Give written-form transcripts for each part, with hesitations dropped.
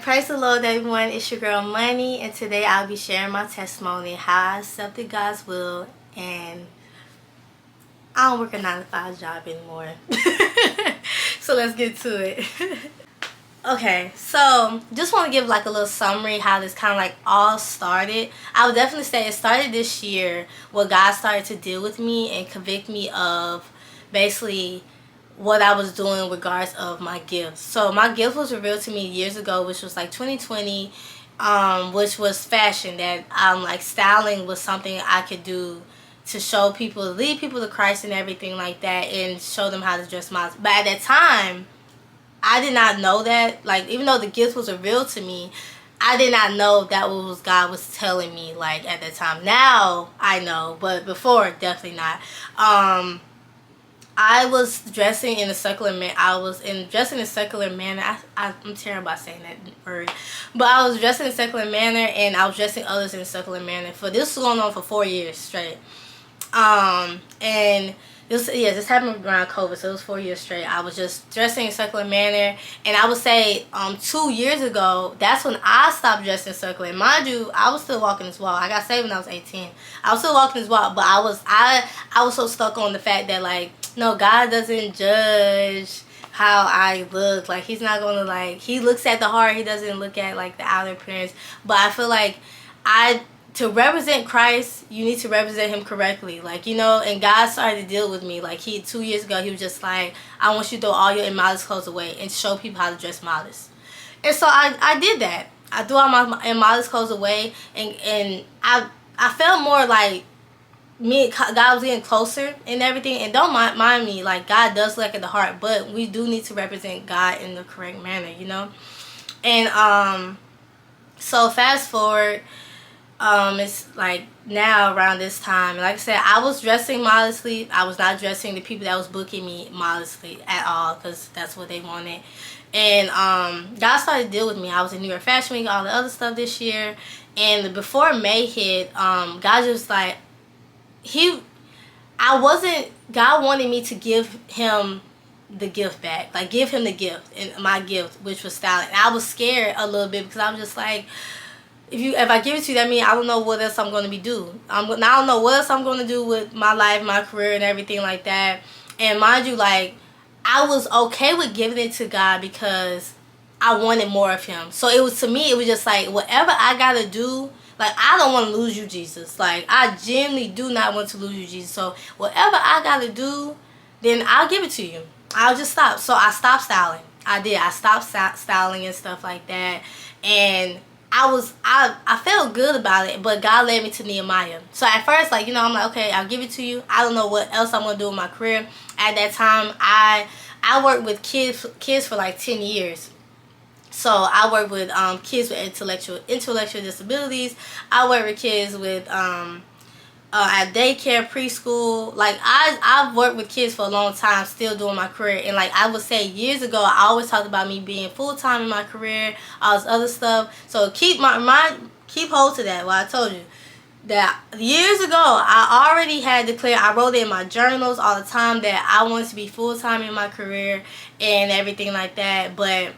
Praise the Lord, everyone. It's your girl Money, and today I'll be sharing my testimony how I accepted God's will and I don't work a 9-to-5 job anymore. So let's get to it. Okay, so just want to give like a little summary how this kind of like all started. I would definitely say it started this year where God started to deal with me and convict me of basically what I was doing in regards of my gifts. So my gift was revealed to me years ago, which was like 2020, which was fashion. That like styling was something I could do to show people, lead people to Christ and everything like that, and show them how to dress models. But at that time, I did not know that. Like, even though the gift was revealed to me, I did not know that was God was telling me, like, at that time. Now I know, but before, definitely not. I was dressing in a secular manner. Dressing in a secular manner. I'm terrible at saying that word, but I was dressing in a secular manner, and I was dressing others in a secular manner. For this was going on for 4 years straight. And this happened around COVID, so it was 4 years straight. I was just dressing in a secular manner, and I would say 2 years ago, that's when I stopped dressing secular. And mind you, I was still walking this walk. I got saved when I was 18. I was still walking this walk, but I was so stuck on the fact that, like, no, God doesn't judge how I look. Like, he's not gonna, like, he looks at the heart. He doesn't look at like the outer appearance. But I feel like to represent Christ, you need to represent him correctly. Like, you know, and God started to deal with me. Like, 2 years ago, he was just like, I want you to throw all your immodest clothes away and show people how to dress modest. And so I did that. I threw all my immodest clothes away, and I felt more like me and God was getting closer and everything. And don't mind me, like, God does look at the heart, but we do need to represent God in the correct manner, you know. And so fast forward, it's like now around this time, like I said, I was dressing modestly. I was not dressing the people that was booking me modestly at all, because that's what they wanted. And God started to deal with me. I was in New York Fashion Week, all the other stuff this year, and before May hit, God just like, God wanted me to give him the gift back, like give him the gift, and my gift, which was styling. And I was scared a little bit, because I was just like, if I give it to you, that means I don't know what else I'm going to be doing. I don't know what else I'm going to do with my life, my career, and everything like that. And mind you, like, I was okay with giving it to God because I wanted more of him. So it was, to me, it was just like, whatever I got to do, like, I don't want to lose you, Jesus. Like, I genuinely do not want to lose you, Jesus. So whatever I got to do, then I'll give it to you. I'll just stop. So I stopped styling. I did. I stopped styling and stuff like that. And I felt good about it, but God led me to Nehemiah. So at first, like, you know, I'm like, okay, I'll give it to you. I don't know what else I'm going to do in my career. At that time, I worked with kids for like 10 years. So I worked with kids with intellectual disabilities. I worked with kids with at daycare, preschool. Like, I've worked with kids for a long time, still doing my career. And like I would say, years ago, I always talked about me being full-time in my career, all this other stuff. So keep hold to that. What I told you, that years ago, I already had declared, I wrote it in my journals all the time, that I wanted to be full-time in my career and everything like that. But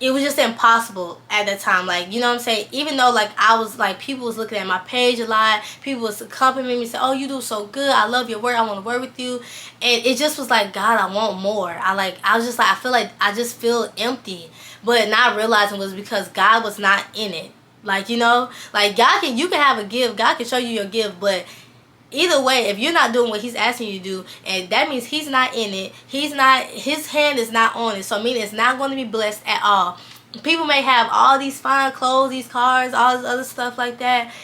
it was just impossible at that time. Like, you know what I'm saying? Even though, like, I was like, people was looking at my page a lot. People was complimenting me, say, oh, you do so good. I love your work. I want to work with you. And it just was like, God, I want more. I was just like, I feel like I just feel empty. But not realizing was because God was not in it. Like, you know, like, you can have a gift. God can show you your gift, but either way, if you're not doing what he's asking you to do, and that means he's not in it, his hand is not on it, so meaning it's not going to be blessed at all. People may have all these fine clothes, these cars, all this other stuff like that.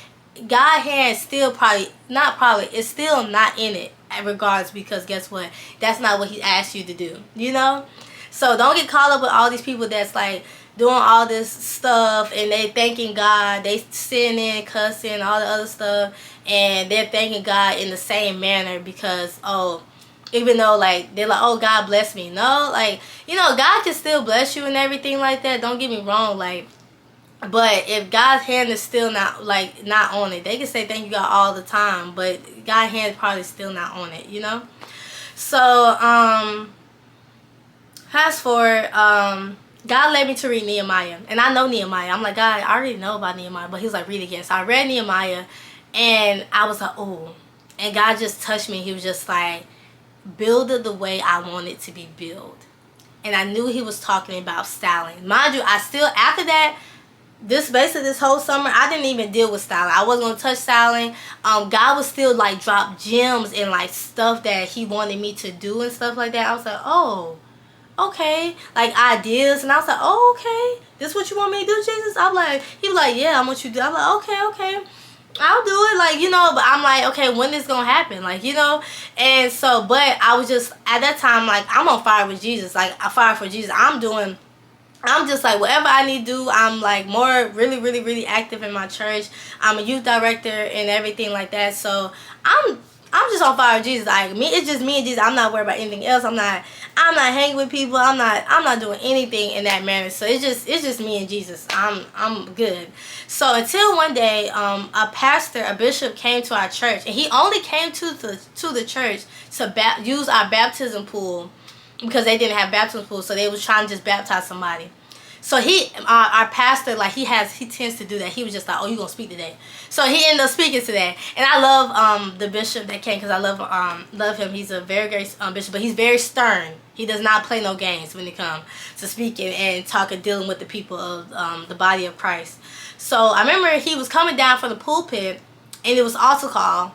God's hand still it's still not in it regardless, because guess what? That's not what he asked you to do, you know? So don't get caught up with all these people that's like doing all this stuff, and they thanking God, they sinning, cussing, all the other stuff, and they're thanking God in the same manner because, oh, even though, like, they're like, oh, God bless me. No, like, you know, God can still bless you and everything like that. Don't get me wrong, like, but if God's hand is still not on it, they can say thank you God all the time, but God's hand is probably still not on it, you know? So, fast forward, God led me to read Nehemiah. And I know Nehemiah. I'm like, God, I already know about Nehemiah. But he was like, read it again. So I read Nehemiah. And I was like, oh. And God just touched me. He was just like, build it the way I want it to be built. And I knew he was talking about styling. Mind you, I still, after that, this whole summer, I didn't even deal with styling. I wasn't going to touch styling. God would still like drop gems and like stuff that he wanted me to do and stuff like that. I was like, oh, okay. Like ideas. And I was like, oh, okay. This what you want me to do, Jesus? I'm like, he was like, yeah, I want you to do. I'm like, okay. I'll do it, like, you know, but I'm like, okay, when is gonna happen, like, you know? And so, but I was just, at that time, like, I'm on fire with Jesus, like, I fire for Jesus. I'm just like, whatever I need to do. I'm like more, really active in my church. I'm a youth director and everything like that. So I'm just on fire with Jesus. Like me, it's just me and Jesus. I'm not worried about anything else. I'm not hanging with people. I'm not doing anything in that manner. So it's just me and Jesus. I'm good. So until one day, a bishop came to our church, and he only came to the church to use our baptism pool, because they didn't have baptism pool, so they was trying to just baptize somebody. So our pastor, like he tends to do that. He was just like, oh, you gonna speak today? So he ended up speaking today, and I love the bishop that came, because I love him. He's a very great bishop, but he's very stern. He does not play no games when it comes to speaking and talking, dealing with the people of the body of Christ. So I remember he was coming down from the pulpit, and it was altar call.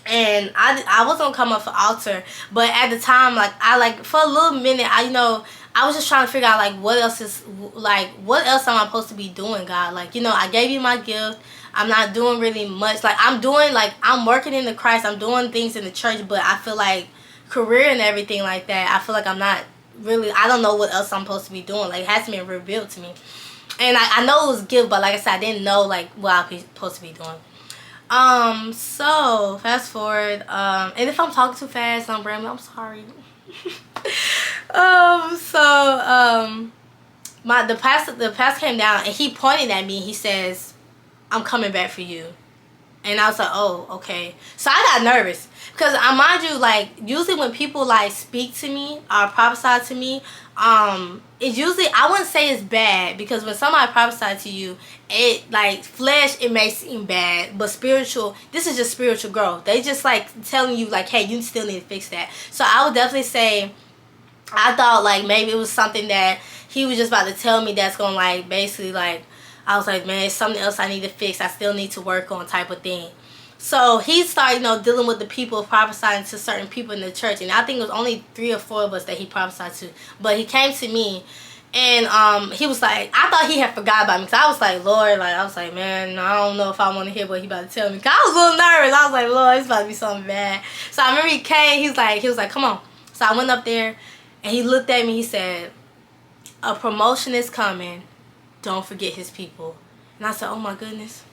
And I was gonna come up for altar, but at the time, like for a little minute, I was just trying to figure out, like, what else am I supposed to be doing, God? Like, I gave you my gift. I'm not doing really much. Like, I'm working in the Christ. I'm doing things in the church, but I feel like career and everything like that, I feel like I'm not really, I don't know what else I'm supposed to be doing. Like, it hasn't been revealed to me. And I know it was gift, but like I said, I didn't know, like, what I'm supposed to be doing. So fast forward, and if I'm talking too fast, I'm rambling, I'm sorry. The pastor came down, and he pointed at me. He says, I'm coming back for you. And I was like, oh, okay. So I got nervous, because mind you, like, usually when people like speak to me or prophesy to me, it's usually, I wouldn't say it's bad, because when somebody prophesies to you, it, like, flesh, it may seem bad, but spiritual, this is just spiritual growth. They just like telling you, like, hey, you still need to fix that. So I would definitely say, I thought like maybe it was something that he was just about to tell me that's gonna, like, basically, like, I was like, man, it's something else I need to fix, I still need to work on, type of thing. So he started, dealing with the people, prophesying to certain people in the church. And I think it was only 3 or 4 of us that he prophesied to. But he came to me, and he was like, I thought he had forgot about me. Because I was like, Lord, like, I was like, man, I don't know if I want to hear what he about to tell me. Because I was a little nervous. I was like, Lord, it's about to be something bad. So I remember he came, he was like, come on. So I went up there, and he looked at me, he said, a promotion is coming. Don't forget his people. And I said, oh my goodness.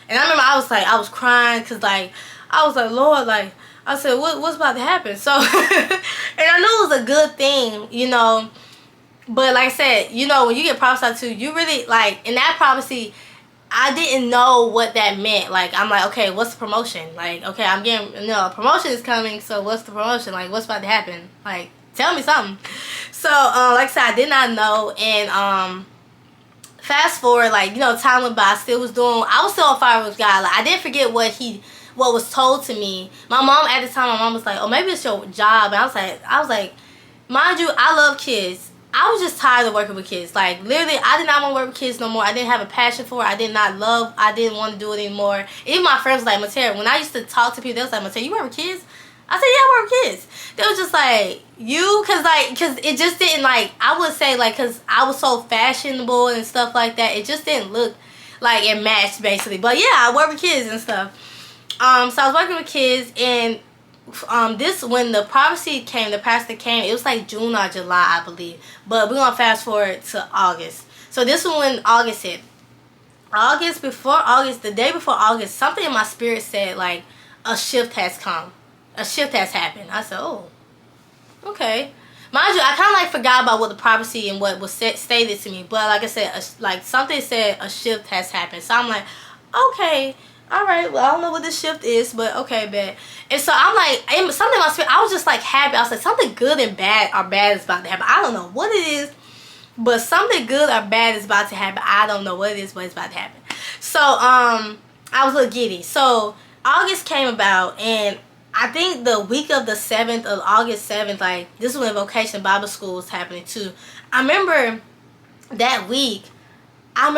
And I remember I was crying, because, like, I was like, Lord, like, I said, what's about to happen? So, and I knew it was a good thing, but like I said, when you get prophesied to, you really, like, in that prophecy, I didn't know what that meant. Like, I'm like, okay, what's the promotion? Like, okay, I'm getting, a promotion is coming, so what's the promotion? Like, what's about to happen? Like, tell me something. So, like I said, I did not know, and, fast forward, like, time went by, I was still on fire with God. Like, I didn't forget what was told to me. My mom, at the time, was like, oh, maybe it's your job. And I was like, mind you, I love kids. I was just tired of working with kids. Like, literally, I did not want to work with kids no more. I didn't have a passion for it. I didn't want to do it anymore. Even my friends was like, Matera, when I used to talk to people, they was like, Matera, you work with kids? I said, yeah, I work with kids. They was just like, because it just didn't, like, I would say, like, because I was so fashionable and stuff like that, it just didn't look like it matched, basically. But yeah, I work with kids and stuff. So I was working with kids, and when the prophecy came, the pastor came, it was like June or July, I believe. But we're going to fast forward to August. So this was when August hit. The day before August, something in my spirit said, like, a shift has come. A shift has happened. I said, oh, okay. Mind you, I kind of like forgot about what the prophecy and what was stated to me. But like I said, like something said a shift has happened. So I'm like, okay, all right. Well, I don't know what this shift is, but okay, bet. And so I'm like, something in my spirit, I was just like happy. I was like, something good and bad is about to happen. I don't know what it is, but something good or bad is about to happen. I don't know what it is, but it's about to happen. So I was a little giddy. So August came about, and I think the week of the 7th of August 7th, like, this is when Vocation Bible School was happening too. I remember that week, I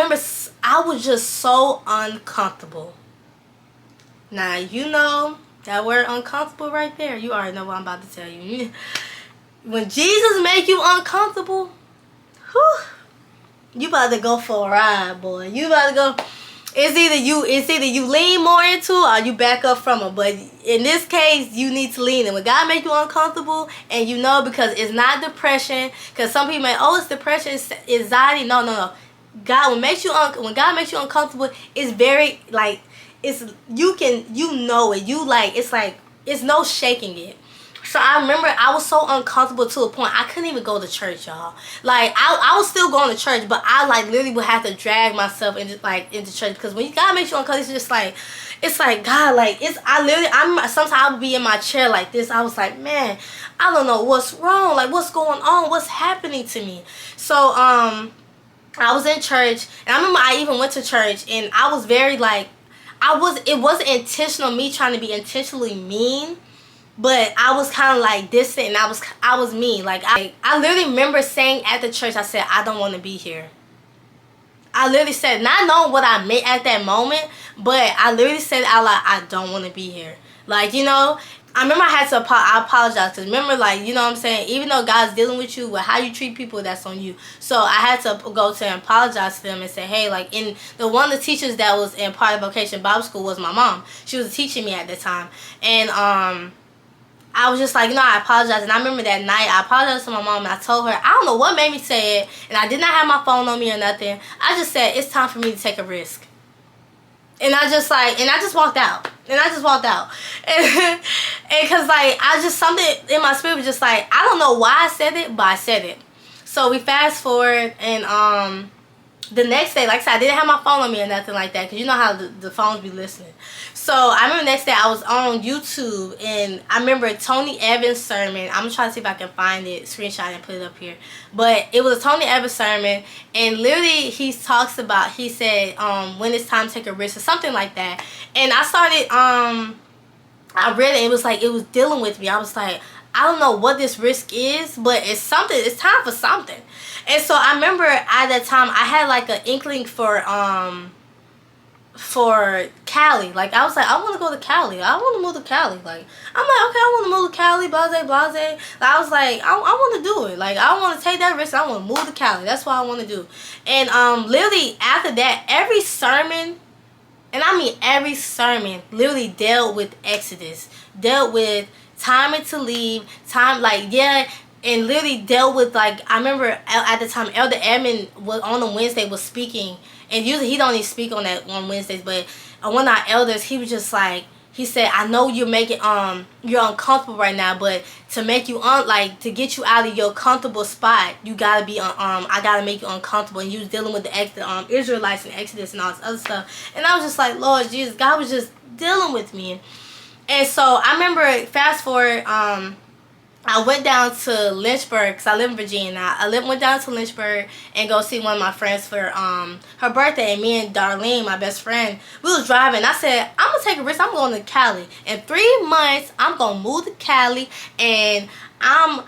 was just so uncomfortable. Now, you know that word uncomfortable right there. You already know what I'm about to tell you. When Jesus make you uncomfortable, whew, you about to go for a ride, boy. You about to go. It's either you lean more into it or you back up from it. But in this case, you need to lean in. When God make you uncomfortable, and you know, because it's not depression, because some people may, oh, it's depression, it's anxiety. No. God, when God makes you uncomfortable, it's very, like, it's, you know it. You, like, it's like, it's no shaking it. So I remember I was so uncomfortable to a point I couldn't even go to church, y'all. Like, I was still going to church, but I, like, literally would have to drag myself into church, because when God makes you uncomfortable, it's like God, like, sometimes I would be in my chair like this. I was like, man, I don't know what's wrong, like, what's going on, what's happening to me. So I was in church, and I remember I even went to church, and I was very, like, it wasn't intentional, me trying to be intentionally mean. But I was kind of like distant, and I was mean. Like, I literally remember saying at the church, I said, I don't want to be here. I literally said, not knowing what I meant at that moment, but I literally said out loud, I don't want to be here. Like, you know, I remember I apologized. Because remember, like, you know what I'm saying? Even though God's dealing with you, with how you treat people, that's on you. So I had to go to and apologize to them and say, hey, like, one of the teachers that was in part of Vocation Bible School was my mom. She was teaching me at the time. And, I was just like, you know, I apologize. And I remember that night, I apologized to my mom, and I told her, I don't know what made me say it, and I did not have my phone on me or nothing. I just said, it's time for me to take a risk. And I just walked out. And because, like, something in my spirit was just like, I don't know why I said it, but I said it. So we fast forward, and the next day, like I said, I didn't have my phone on me or nothing like that, because you know how the phones be listening. So I remember the next day I was on YouTube, and I remember Tony Evans' sermon. I'm going to try to see if I can find it, screenshot it, and put it up here. But it was a Tony Evans sermon, and literally he said, when it's time to take a risk or something like that. And I started, I read it, it was like, it was dealing with me. I was like, I don't know what this risk is, but it's time for something. And so I remember at that time I had like an inkling for Cali. Like, I was like, I want to go to Cali. I want to move to Cali. Like, I'm like, okay, I want to move to Cali, blase. Like, I was like, I want to do it. Like, I want to take that risk. I want to move to Cali. That's what I want to do. And literally after that, every sermon, and I mean every sermon, literally dealt with Exodus, dealt with timing to leave, and literally dealt with, like, I remember at the time Elder Edmund was on a Wednesday was speaking, and usually he don't even speak on Wednesdays, but one of our elders, he was just like, he said, I know you're you're uncomfortable right now, but to make you to get you out of your comfortable spot, you gotta be I gotta make you uncomfortable. And you was dealing with the Israelites and Exodus and all this other stuff, and I was just like, Lord Jesus, God was just dealing with me. And so I remember, fast forward, I went down to Lynchburg, because I live in Virginia now. Went down to Lynchburg and go see one of my friends for her birthday. And me and Darlene, my best friend, we was driving. I said, I'm going to take a risk. I'm going to Cali. In 3 months, I'm going to move to Cali. And I'm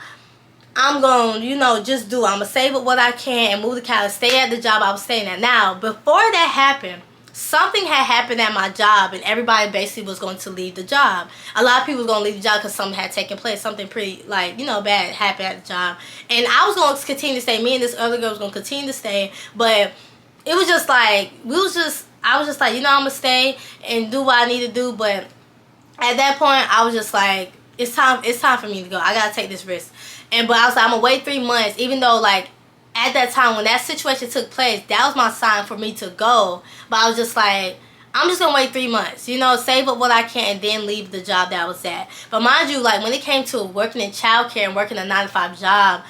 going to, I'm going to save up what I can and move to Cali. Stay at the job I was staying at. Now, before that happened, something had happened at my job, and everybody basically was going to leave the job. A lot of people was going to leave the job because something had taken place. Something pretty, bad happened at the job. And I was going to continue to stay. Me and this other girl was going to continue to stay. But it was just like, I was just like, I'm going to stay and do what I need to do. But at that point, I was just like, it's time for me to go. I got to take this risk. But I was like, I'm going to wait 3 months, even though, like, at that time, when that situation took place, that was my sign for me to go. But I was just like, I'm just going to wait 3 months. Save up what I can and then leave the job that I was at. But mind you, like, when it came to working in childcare and working a 9-to-5 job,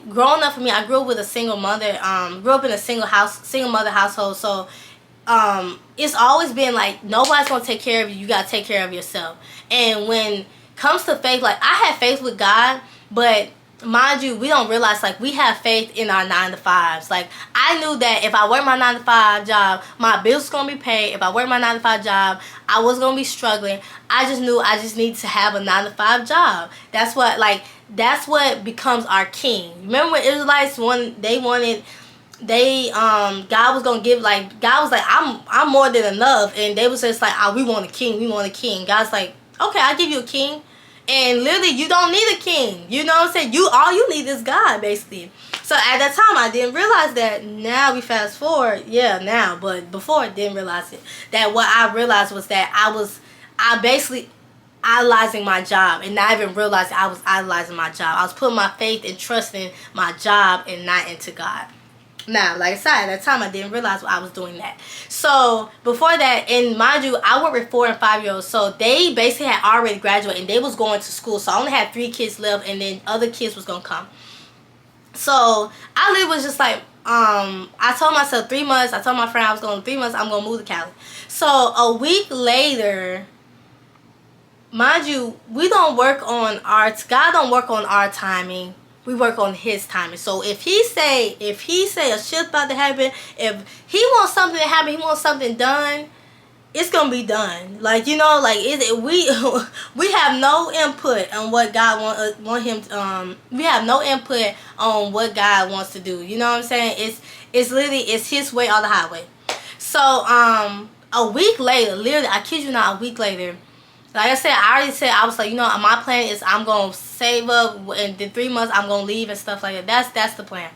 growing up for me, I grew up with a single mother. Grew up in a single mother household. So it's always been like, nobody's going to take care of you. You got to take care of yourself. And when it comes to faith, like, I had faith with God, but mind you, we don't realize, like, we have faith in our 9 to 5s. Like, I knew that if I work my 9 to 5 job, my bills was gonna be paid. If I work my 9 to 5 job, I was gonna be struggling. I just knew I just needed to have a 9 to 5 job. That's what becomes our king. Remember when Israelites, when they wanted, God was gonna give, like, God was like, I'm more than enough, and they was just like, oh, we want a king, we want a king. God's like, okay, I'll give you a king. And literally, you don't need a king. You know what I'm saying? All you need is God, basically. So at that time, I didn't realize that. Now we fast forward, yeah, now, but before I didn't realize it. That what I realized was that I basically idolizing my job, and not even realizing I was idolizing my job. I was putting my faith and trust in my job and not into God. Now, like I said, at that time, I didn't realize I was doing that. So, before that, and mind you, I worked with 4 and 5-year-olds. So, they basically had already graduated, and they was going to school. So, I only had 3 kids left, and then other kids was going to come. So, I literally was just like, I told myself 3 months. I told my friend I was going 3 months, I'm going to move to Cali. So, a week later, mind you, God don't work on our timing. We work on His timing. So if he say a shift about to happen, if He wants something to happen, He wants something done, it's gonna be done. Like, you know, like we have no input on what God want Him. We have no input on what God wants to do. You know what I'm saying? It's literally His way or the highway. So a week later, literally, I kid you not, a week later. Like I said, I was like, you know, my plan is I'm going to save up, and in 3 months I'm going to leave and stuff like that. That's the plan.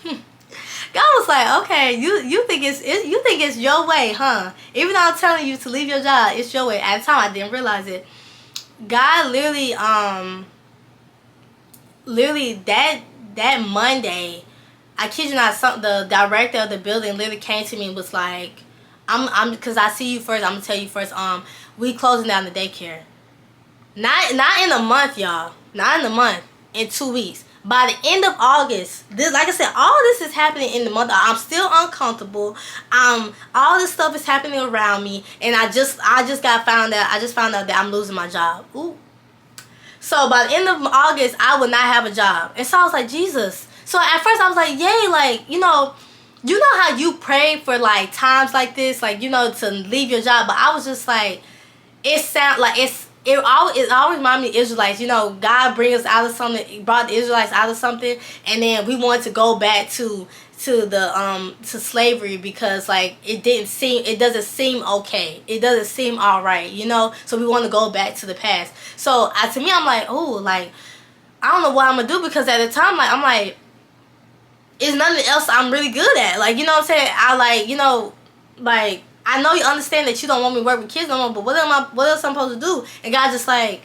God was like, okay, you think it's your way, huh? Even though I'm telling you to leave your job, it's your way. At the time, I didn't realize it. God literally that Monday, I kid you not, the director of the building literally came to me and was like, because I see you first, I'm going to tell you first, we closing down the daycare. Not in a month, y'all. Not in a month. In 2 weeks. By the end of August, like I said, all this is happening in the month. I'm still uncomfortable. All this stuff is happening around me, and I just found out that I'm losing my job. Ooh. So by the end of August, I would not have a job, and so I was like, Jesus. So at first I was like, yay, like, you know how you pray for like times like this, like, you know, to leave your job, but I was just like, it always reminded me of Israelites. You know, God brought the Israelites out of something, and then we wanted to go back to slavery because, like, it doesn't seem okay. It doesn't seem alright, you know? So we want to go back to the past. So to me, I'm like, oh, like, I don't know what I'm gonna do, because at the time, like, I'm like, it's nothing else I'm really good at. Like, you know what I'm saying? I, like, you know, like, I know you understand that you don't want me to work with kids no more, but what else I'm supposed to do? And God just like,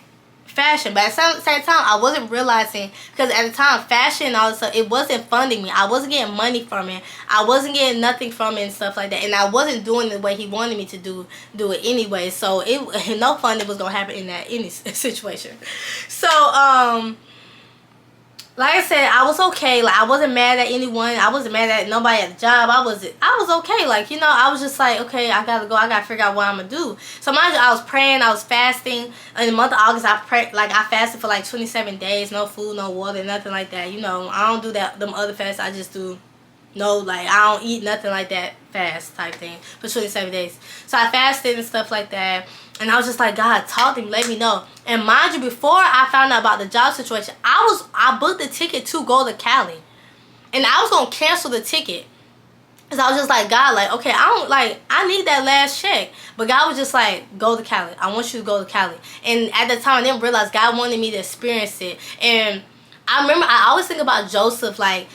fashion. But at the same time, I wasn't realizing, because at the time, fashion and all this stuff, it wasn't funding me. I wasn't getting money from it. I wasn't getting nothing from it and stuff like that. And I wasn't doing the way He wanted me to do it anyway. So no funding was gonna happen in any situation. So like I said, I was okay. Like, I wasn't mad at anyone. I wasn't mad at nobody at the job. I was okay. Like, you know, I was just like, okay, I gotta go. I gotta figure out what I'm gonna do. So mind you, I was praying. I was fasting. In the month of August, I fasted for like 27 days. No food, no water, nothing like that. You know, I don't do them other fasts. I just do like, I don't eat nothing like that fast type thing for 27 days. So I fasted and stuff like that. And I was just like, God, talk to me, let me know. And mind you, before I found out about the job situation, I booked the ticket to go to Cali. And I was going to cancel the ticket. Because I was just like, God, like, okay, I need that last check. But God was just like, go to Cali. I want you to go to Cali. And at the time, I didn't realize God wanted me to experience it. And I remember, I always think about Joseph, like,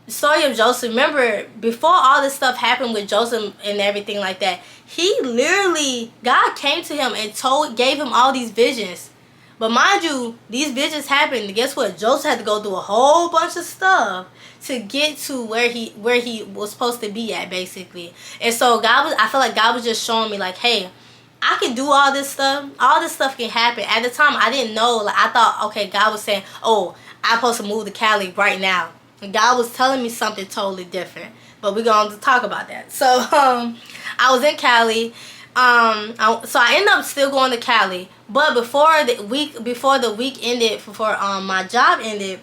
the story of Joseph. Remember, before all this stuff happened with Joseph and everything like that, he literally, God came to him and gave him all these visions. But mind you, these visions happened. Guess what? Joseph had to go through a whole bunch of stuff to get to where he was supposed to be at, basically. And so I feel like God was just showing me, like, hey, I can do all this stuff. All this stuff can happen. At the time, I didn't know. Like, I thought, okay, God was saying, oh, I'm supposed to move to Cali right now. And God was telling me something totally different. But we're going to talk about that. So, I was in Cali. So I ended up still going to Cali. But before the week ended, before my job ended,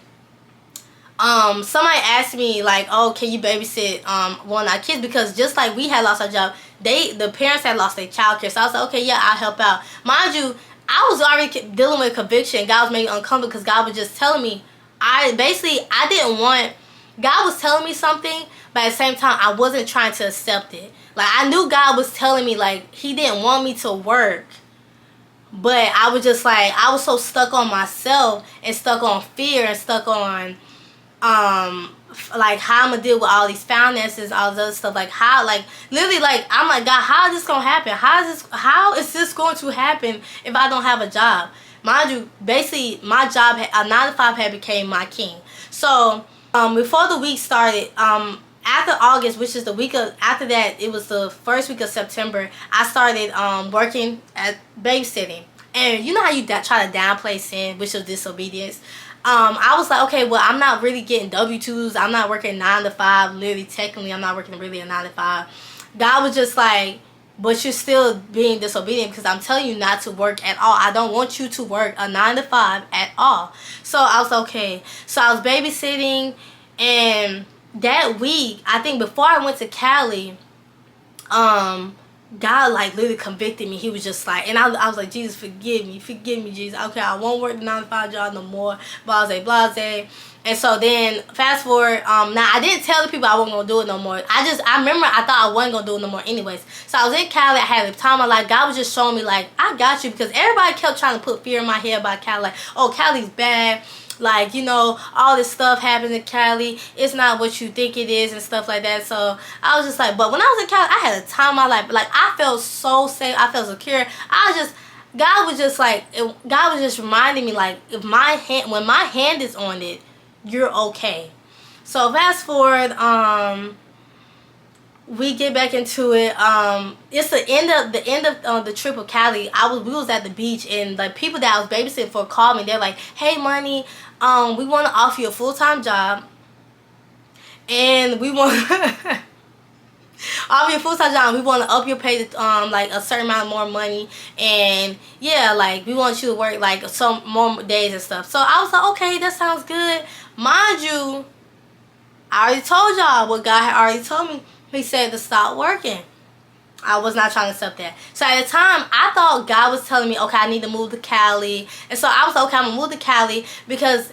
somebody asked me like, oh, can you babysit one of our kids, because just like we had lost our job, the parents had lost their child care. So I was like, okay, yeah, I'll help out. Mind you, I was already dealing with conviction. God was making me uncomfortable because God was just telling me, I didn't want, God was telling me something, but at the same time I wasn't trying to accept it. Like, I knew God was telling me like he didn't want me to work, but I was just like, I was so stuck on myself and stuck on fear and stuck on like how I'm gonna deal with all these finances, all this other stuff, like how, like literally, like I'm like, God, how is this gonna happen? How is this going to happen if I don't have a job? Mind you, basically my job, a 9 to 5 had became my king. So before the week started, after August, which is the week of, after that, it was the first week of September, I started working at babysitting. And you know how you try to downplay sin, which is disobedience. I was like, okay, well, I'm not really getting W-2s. I'm not working 9 to 5. Literally, technically, I'm not working really a 9 to 5. God was just like, but you're still being disobedient because I'm telling you not to work at all. I don't want you to work a 9 to 5 at all. So I was okay. So I was babysitting, and that week, I think before I went to Cali, God like literally convicted me. He was just like, and I was like, Jesus, forgive me, Jesus. Okay, I won't work the 9 to 5 job no more. Blase. And so then fast forward, now I didn't tell the people I wasn't gonna do it no more. I remember I thought I wasn't gonna do it no more anyways. So I was in Cali. I had the time of my life. God was just showing me like, I got you, because everybody kept trying to put fear in my head about Cali. Like, oh, Cali's bad. Like, you know, all this stuff happens in Cali. It's not what you think it is and stuff like that. So I was just like, but when I was in Cali, I had a time of my life. Like, I felt so safe. I felt secure. God was just like, God was just reminding me, like, if my hand, when my hand is on it, you're okay. So fast forward, we get back into it. It's the end of the trip of Cali. We was at the beach, and the people that I was babysitting for called me. They're like, hey, Money, we want to offer you a full-time job, and we want offer you a full-time job. We want to up your pay to like a certain amount more money, and yeah, like we want you to work like some more days and stuff. So I was like, okay, that sounds good. Mind you, I already told y'all what God had already told me. He said to stop working. I was not trying to accept that. So at the time, I thought God was telling me, okay, I need to move to Cali. And so I was like, okay, I'm going to move to Cali, because,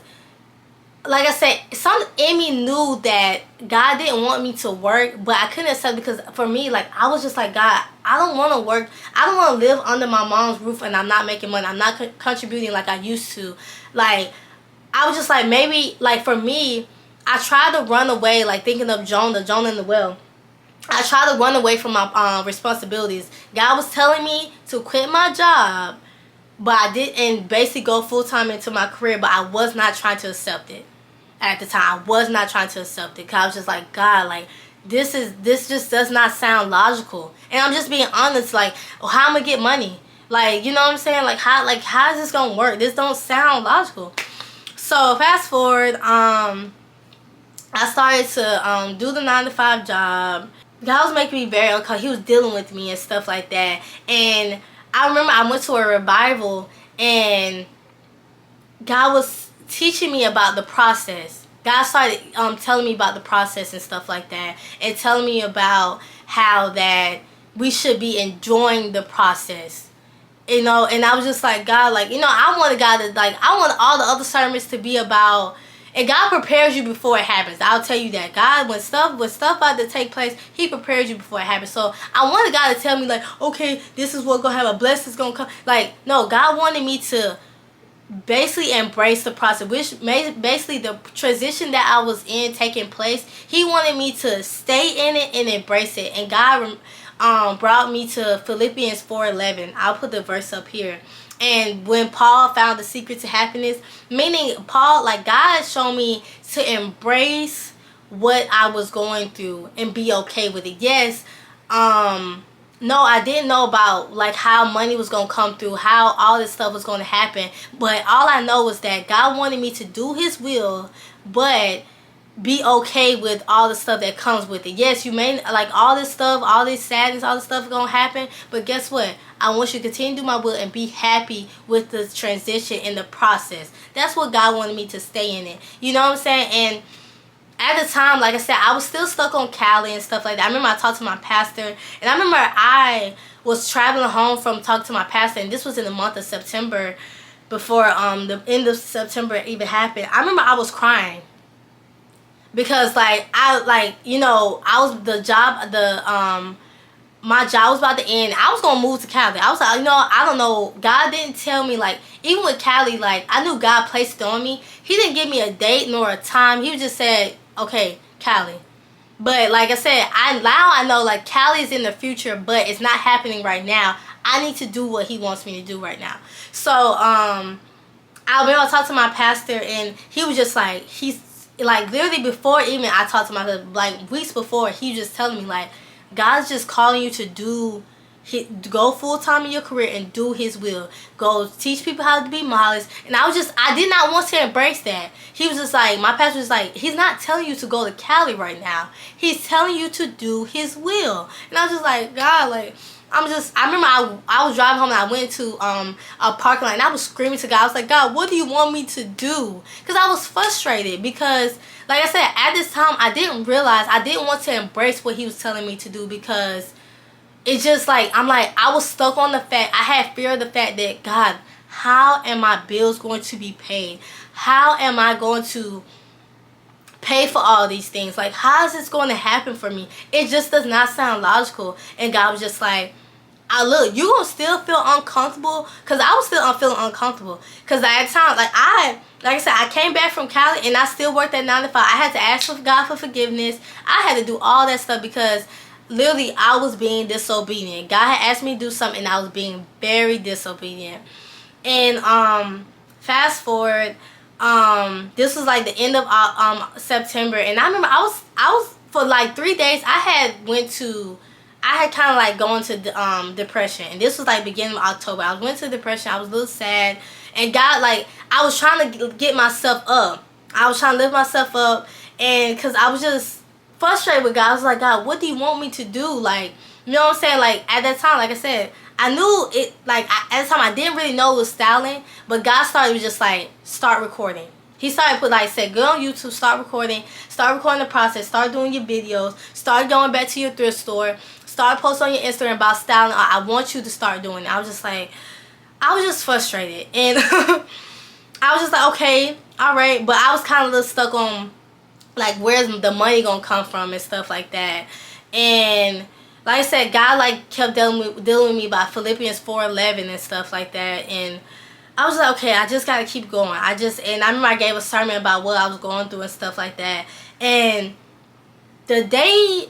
like I said, something in me knew that God didn't want me to work, but I couldn't accept, because for me, like, I was just like, God, I don't want to work. I don't want to live under my mom's roof and I'm not making money. I'm not contributing like I used to. Like, I was just like, maybe, like, for me, I tried to run away, like, thinking of Jonah in the well. I tried to run away from my responsibilities. God was telling me to quit my job, but I did, and basically go full-time into my career, but I was not trying to accept it. At the time, I was not trying to accept it, because I was just like, God, like, this just does not sound logical. And I'm just being honest, like, well, how am I gonna get money? Like, you know what I'm saying? Like, how is this gonna work? This don't sound logical. So fast forward, I started to do the 9 to 5 job. God was making me very uncomfortable. He was dealing with me and stuff like that. And I remember I went to a revival, and God was teaching me about the process. God started telling me about the process and stuff like that, and telling me about how that we should be enjoying the process. You know, and I was just like, God, like, you know, I wanted God to, like, I want all the other sermons to be about, and God prepares you before it happens. I'll tell you that. God, when stuff about to take place, He prepares you before it happens. So I wanted God to tell me, like, okay, this is what's going to happen. A blessing's going to come. Like, no, God wanted me to basically embrace the process, which made basically the transition that I was in taking place. He wanted me to stay in it and embrace it. And God brought me to Philippians 4:11. I'll put the verse up here. And when Paul found the secret to happiness, meaning Paul, like, God showed me to embrace what I was going through and be okay with it. Yes, no, I didn't know about, like, how money was going to come through, how all this stuff was going to happen. But all I know was that God wanted me to do His will, but be okay with all the stuff that comes with it. Yes, you may, like, all this stuff, all this sadness, all this stuff is going to happen. But guess what? I want you to continue to do my will and be happy with the transition in the process. That's what God wanted me to stay in it. You know what I'm saying? And at the time, like I said, I was still stuck on Cali and stuff like that. I remember I talked to my pastor, and I remember I was traveling home from talking to my pastor, and this was in the month of September, before the end of September even happened. I remember I was crying because like I was my job was about to end. I was gonna move to Cali. I was like, I don't know. God didn't tell me, like, even with Cali, like, I knew God placed it on me. He didn't give me a date nor a time. He just said, okay, Cali. But like I said, I know, like, Cali is in the future, but it's not happening right now. I need to do what he wants me to do right now. So I remember I talked to my pastor, and he was just like, he's like, literally before even I talked to my husband, like weeks before, he was just telling me, like, God's just calling you to go full time in your career and do His will. Go teach people how to be models. And I did not want to embrace that. He was just like, my pastor was like, He's not telling you to go to Cali right now. He's telling you to do His will. And I was just like, God, like, I remember I was driving home, and I went to a parking lot, and I was screaming to God. I was like, God, what do you want me to do? Because I was frustrated because, like I said, at this time, I didn't realize, I didn't want to embrace what He was telling me to do, because it's just like, I was stuck on the fact, I had fear of the fact that, God, how am my bills going to be paid? How am I going to pay for all these things? Like, how is this going to happen for me? It just does not sound logical. And God was just like, look, you gonna still feel uncomfortable, because I was still feeling uncomfortable, because at the time, like I said, I came back from Cali, and I still worked at 9 to 5. I had to ask for God for forgiveness. I had to do all that stuff, because literally I was being disobedient. God had asked me to do something, and I was being very disobedient. And fast forward, this was like the end of September, and I remember I was for like 3 days. I had kind of like gone to depression, and this was like beginning of October. I went to depression. I was a little sad, and God, like, I was trying to get myself up. I was trying to lift myself up, and because I was just frustrated with God. I was like, God, what do you want me to do? Like, you know what I'm saying? Like, at that time, like I said, I knew it, like, at the time, I didn't really know it was styling, but God started with just like, start recording. He started said, go on YouTube, start recording the process, start doing your videos, start going back to your thrift store, start posting on your Instagram about styling. I want you to start doing it. I was just like, I was just frustrated, and I was just like, okay, all right, but I was kind of a little stuck on, like, where's the money gonna come from and stuff like that. And like I said, God, like, kept dealing with me about Philippians 4:11 and stuff like that. And I was like, okay, I just gotta keep going. And I remember I gave a sermon about what I was going through and stuff like that. And the day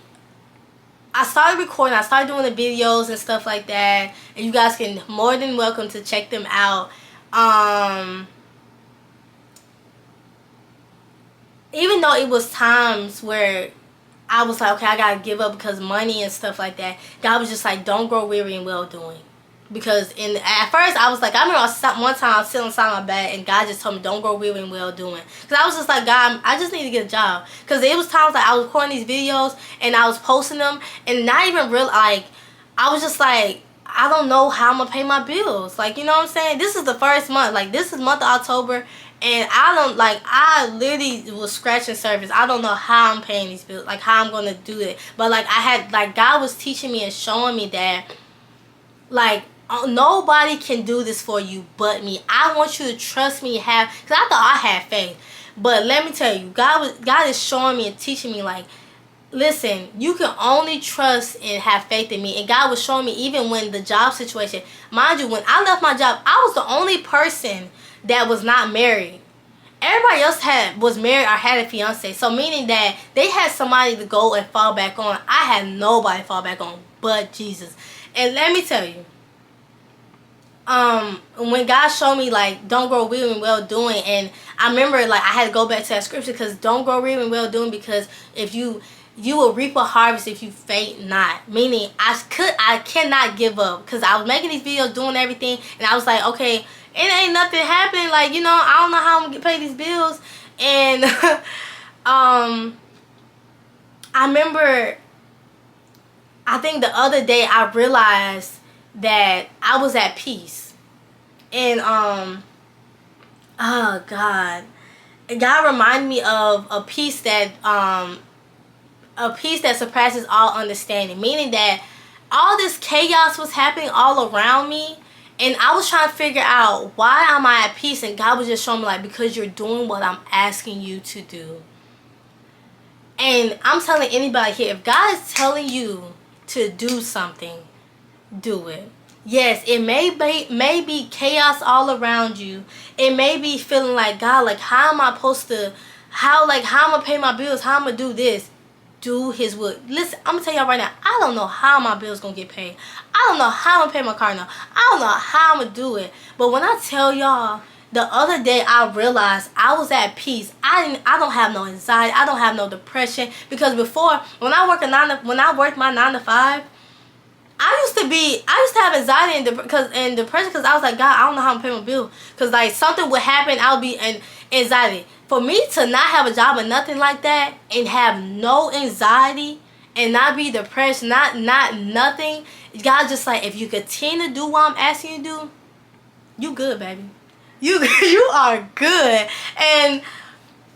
I started recording, I started doing the videos and stuff like that, and you guys can more than welcome to check them out. Even though it was times where I was like, okay, I gotta give up because money and stuff like that, God was just like, don't grow weary in well doing. Because at first I was like, I remember one time I was sitting inside my bed, and God just told me, don't grow weary in well doing. Because I was just like, God, I just need to get a job. Because it was times like I was recording these videos, and I was posting them, and not even real, like, I was just like, I don't know how I'm gonna pay my bills. Like, you know what I'm saying? This is the first month. Like, this is month of October, and I literally was scratching surface. I don't know how I'm paying these bills, like, how I'm gonna do it. But like, God was teaching me and showing me that, like, nobody can do this for you but me. I want you to trust me and because I thought I had faith. But let me tell you, God is showing me and teaching me, like, listen, you can only trust and have faith in me. And God was showing me, even when the job situation, mind you, when I left my job, I was the only person that was not married. Everybody else was married or had a fiance. So meaning that they had somebody to go and fall back on. I had nobody to fall back on but Jesus. And let me tell you, when God showed me, like, don't grow weary in well doing, and I remember, like, I had to go back to that scripture, because don't grow weary in well doing, because if you will reap a harvest if you faint not. Meaning, I cannot give up, because I was making these videos, doing everything, and I was like, okay, it ain't nothing happening. Like, you know, I don't know how I'm gonna pay these bills. And I remember, I think the other day I realized that I was at peace. And oh God. God reminded me of a peace that surpasses all understanding. Meaning that all this chaos was happening all around me, and I was trying to figure out why am I at peace, and God was just showing me like, because you're doing what I'm asking you to do. And I'm telling anybody here, if God is telling you to do something, do it. Yes, it may be chaos all around you. It may be feeling like, God, like, how am I supposed to, how am I gonna pay my bills? How am I gonna do this? Do his will. Listen, I'm gonna tell y'all right now, I don't know how my bills gonna get paid. I don't know how I'm gonna pay my car now. I don't know how I'm gonna do it. But when I tell y'all, the other day I realized I was at peace. I don't have no anxiety. I don't have no depression. Because before, when I worked my 9 to 5, I used to have anxiety and depression because I was like, God, I don't know how I'm paying my bill. Because like something would happen, I'll be in anxiety. For me to not have a job or nothing like that and have no anxiety and not be depressed, not nothing, God just like, if you continue to do what I'm asking you to do, you good, baby. You are good. And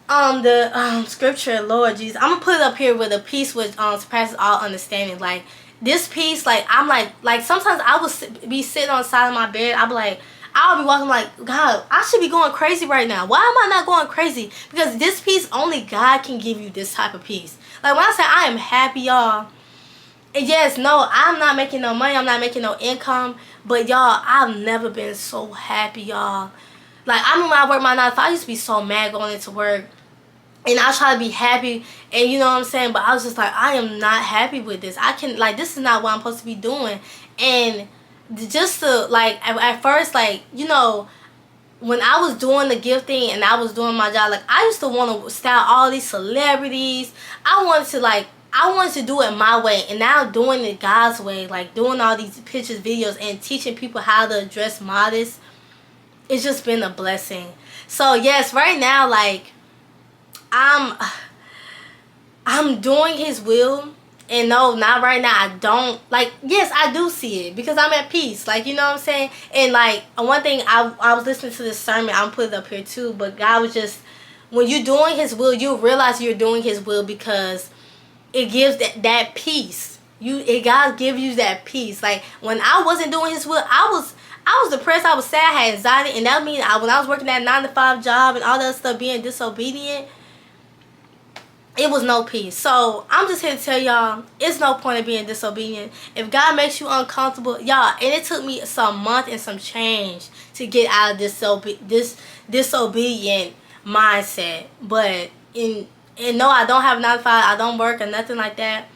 the scripture, Lord Jesus, I'm gonna put it up here with a peace which surpasses all understanding. Like this peace, like I'm like sometimes I would be sitting on the side of my bed. I'll be like, I'll be walking like, God, I should be going crazy right now. Why am I not going crazy? Because this peace, only God can give you this type of peace. Like when I say I am happy, y'all, and yes, no, I'm not making no money. I'm not making no income. But y'all, I've never been so happy, y'all. Like I remember when I worked my 9 to 5, I used to be so mad going into work. And I try to be happy, and you know what I'm saying? But I was just like, I am not happy with this. This is not what I'm supposed to be doing. And just to, like, at first, like, you know, when I was doing the gifting and I was doing my job, like, I used to want to style all these celebrities. I wanted to do it my way. And now doing it God's way, like, doing all these pictures, videos, and teaching people how to dress modest, it's just been a blessing. So, yes, right now, like, I'm doing his will, and no, not right now. I don't, like, yes, I do see it because I'm at peace, like, you know what I'm saying? And like one thing, I was listening to this sermon, I'm putting it up here too, but God was just, when you're doing his will, you realize you're doing his will because it gives that peace. God gives you that peace. Like when I wasn't doing his will, I was depressed, I was sad, I had anxiety, and that means when I was working that 9 to 5 job and all that stuff, being disobedient, it was no peace. So I'm just here to tell y'all, it's no point in being disobedient. If God makes you uncomfortable, y'all, and it took me some month and some change to get out of this disobedient mindset. But and no, I don't have a 9 to 5, I don't work or nothing like that.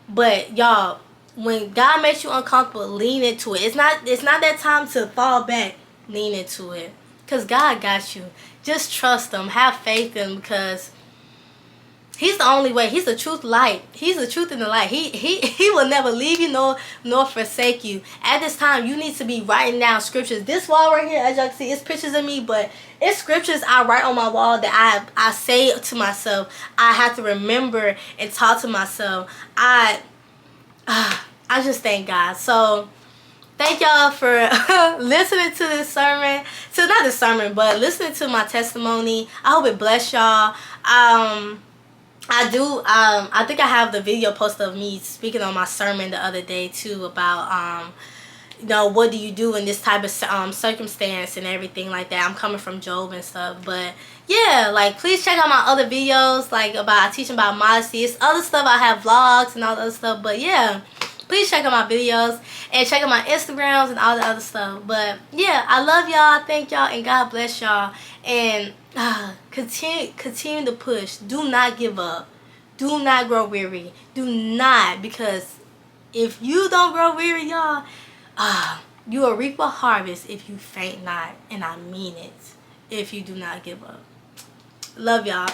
But y'all, when God makes you uncomfortable, lean into it. It's not that time to fall back. Lean into it, because God got you. Just trust him, have faith in him, because he's the only way. He's the truth, light. He's the truth and the light. He will never leave you nor forsake you. At this time, you need to be writing down scriptures. This wall right here, as y'all can see, it's pictures of me, but it's scriptures I write on my wall that I say to myself. I have to remember and talk to myself. I just thank God. So thank y'all for listening to this sermon. So not the sermon, but listening to my testimony. I hope it bless y'all. I think I have the video posted of me speaking on my sermon the other day too, about you know, what do you do in this type of circumstance and everything like that. I'm coming from Job and stuff. But yeah, like, please check out my other videos, like about teaching about modesty. It's other stuff. I have vlogs and all the other stuff. But yeah, please check out my videos and check out my Instagrams and all the other stuff. But yeah, I love y'all. Thank y'all, and God bless y'all. And continue to push. Do not give up. Do not grow weary. Do not, because if you don't grow weary, y'all, you will reap a harvest if you faint not. And I mean it. If you do not give up. Love y'all.